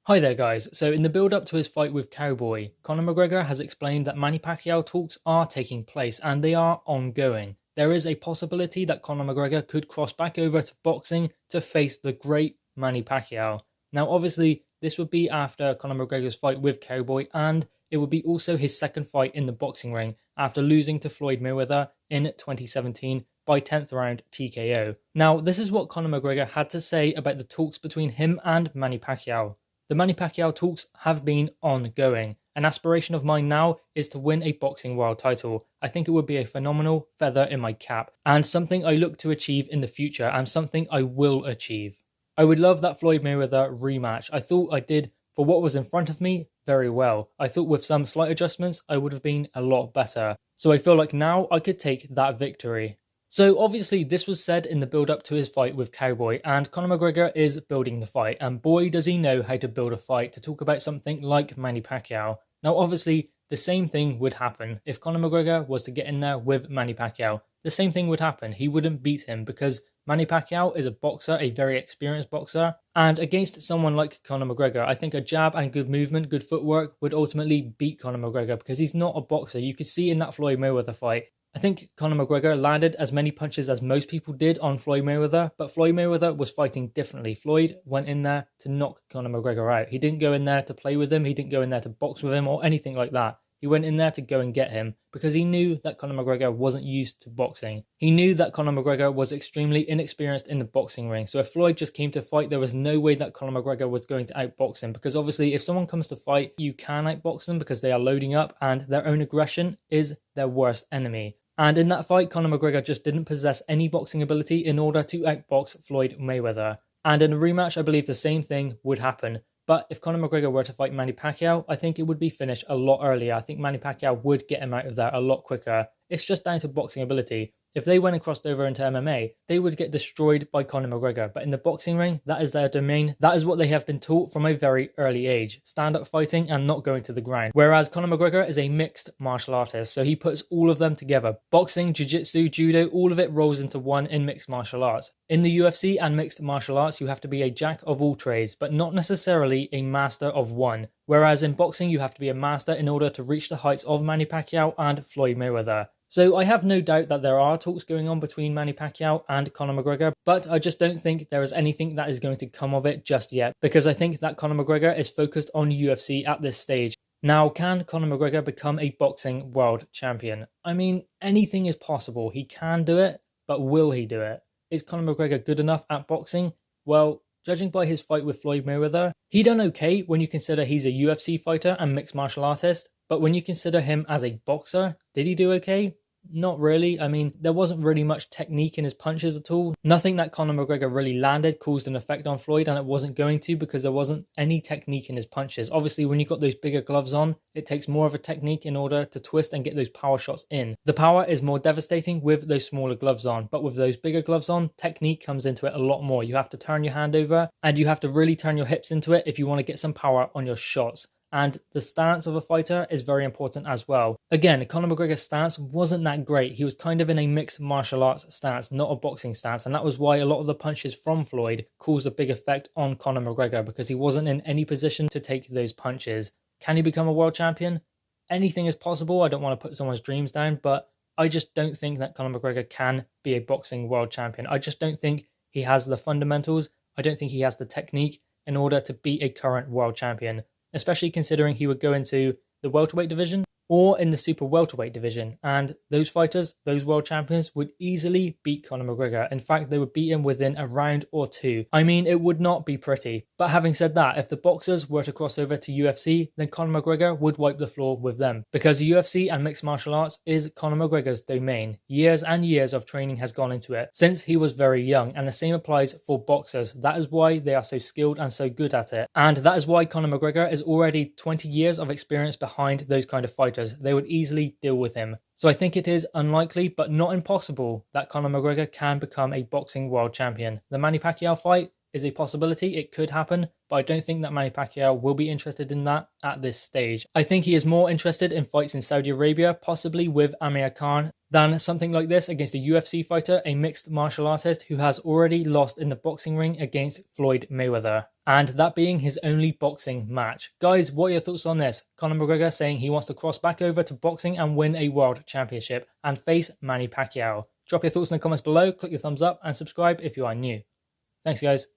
Hi there guys, so in the build up to his fight with Cowboy, Conor McGregor has explained that Manny Pacquiao talks are taking place and they are ongoing. There is a possibility that Conor McGregor could cross back over to boxing to face the great Manny Pacquiao. Now obviously this would be after Conor McGregor's fight with Cowboy, and it would be also his second fight in the boxing ring after losing to Floyd Mayweather in 2017 by 10th round TKO. Now this is what Conor McGregor had to say about the talks between him and Manny Pacquiao. The Manny Pacquiao talks have been ongoing. An aspiration of mine now is to win a boxing world title. I think it would be a phenomenal feather in my cap and something I look to achieve in the future and something I will achieve. I would love that Floyd Mayweather rematch. I thought I did, for what was in front of me, very well. I thought with some slight adjustments I would have been a lot better. So I feel like now I could take that victory. So obviously this was said in the build up to his fight with Cowboy, and Conor McGregor is building the fight, and boy does he know how to build a fight to talk about something like Manny Pacquiao. Now obviously the same thing would happen if Conor McGregor was to get in there with Manny Pacquiao. The same thing would happen. He wouldn't beat him because Manny Pacquiao is a boxer, a very experienced boxer, and against someone like Conor McGregor, I think a jab and good movement, good footwork would ultimately beat Conor McGregor because he's not a boxer. You could see in that Floyd Mayweather fight, I think Conor McGregor landed as many punches as most people did on Floyd Mayweather, but Floyd Mayweather was fighting differently. Floyd went in there to knock Conor McGregor out. He didn't go in there to play with him. He didn't go in there to box with him or anything like that. He went in there to go and get him because he knew that Conor McGregor wasn't used to boxing. He knew that Conor McGregor was extremely inexperienced in the boxing ring. So if Floyd just came to fight, there was no way that Conor McGregor was going to outbox him, because obviously if someone comes to fight, you can outbox them because they are loading up and their own aggression is their worst enemy. And in that fight, Conor McGregor just didn't possess any boxing ability in order to outbox Floyd Mayweather. And in a rematch, I believe the same thing would happen. But if Conor McGregor were to fight Manny Pacquiao, I think it would be finished a lot earlier. I think Manny Pacquiao would get him out of there a lot quicker. It's just down to boxing ability. If they went and crossed over into MMA, they would get destroyed by Conor McGregor. But in the boxing ring, that is their domain. That is what they have been taught from a very early age. Stand-up fighting and not going to the ground. Whereas Conor McGregor is a mixed martial artist, so he puts all of them together. Boxing, jiu-jitsu, judo, all of it rolls into one in mixed martial arts. In the UFC and mixed martial arts, you have to be a jack of all trades, but not necessarily a master of one. Whereas in boxing, you have to be a master in order to reach the heights of Manny Pacquiao and Floyd Mayweather. So I have no doubt that there are talks going on between Manny Pacquiao and Conor McGregor, but I just don't think there is anything that is going to come of it just yet, because I think that Conor McGregor is focused on UFC at this stage. Now, can Conor McGregor become a boxing world champion? I mean, anything is possible. He can do it, but will he do it? Is Conor McGregor good enough at boxing? Well, judging by his fight with Floyd Mayweather, he done okay when you consider he's a UFC fighter and mixed martial artist. But when you consider him as a boxer, did he do okay? Not really. I mean, there wasn't really much technique in his punches at all. Nothing that Conor McGregor really landed caused an effect on Floyd, and it wasn't going to because there wasn't any technique in his punches. Obviously, when you've got those bigger gloves on, it takes more of a technique in order to twist and get those power shots in. The power is more devastating with those smaller gloves on, but with those bigger gloves on, technique comes into it a lot more. You have to turn your hand over and you have to really turn your hips into it if you want to get some power on your shots. And the stance of a fighter is very important as well. Again, Conor McGregor's stance wasn't that great. He was kind of in a mixed martial arts stance, not a boxing stance. And that was why a lot of the punches from Floyd caused a big effect on Conor McGregor, because he wasn't in any position to take those punches. Can he become a world champion? Anything is possible. I don't want to put someone's dreams down, but I just don't think that Conor McGregor can be a boxing world champion. I just don't think he has the fundamentals. I don't think he has the technique in order to be a current world champion, especially considering he would go into the welterweight division or in the super welterweight division. And those fighters, those world champions, would easily beat Conor McGregor. In fact, they would beat him within a round or two. I mean, it would not be pretty. But having said that, if the boxers were to cross over to UFC, then Conor McGregor would wipe the floor with them. Because the UFC and mixed martial arts is Conor McGregor's domain. Years and years of training has gone into it since he was very young. And the same applies for boxers. That is why they are so skilled and so good at it. And that is why Conor McGregor is already 20 years of experience behind those kind of fighters. They would easily deal with him. So I think it is unlikely, but not impossible, that Conor McGregor can become a boxing world champion. The Manny Pacquiao fight is a possibility. It could happen, but I don't think that Manny Pacquiao will be interested in that at this stage. I think he is more interested in fights in Saudi Arabia, possibly with Amir Khan, than something like this against a UFC fighter, a mixed martial artist who has already lost in the boxing ring against Floyd Mayweather, and that being his only boxing match. Guys, what are your thoughts on this? Conor McGregor saying he wants to cross back over to boxing and win a world championship and face Manny Pacquiao. Drop your thoughts in the comments below, click the thumbs up and subscribe if you are new. Thanks guys.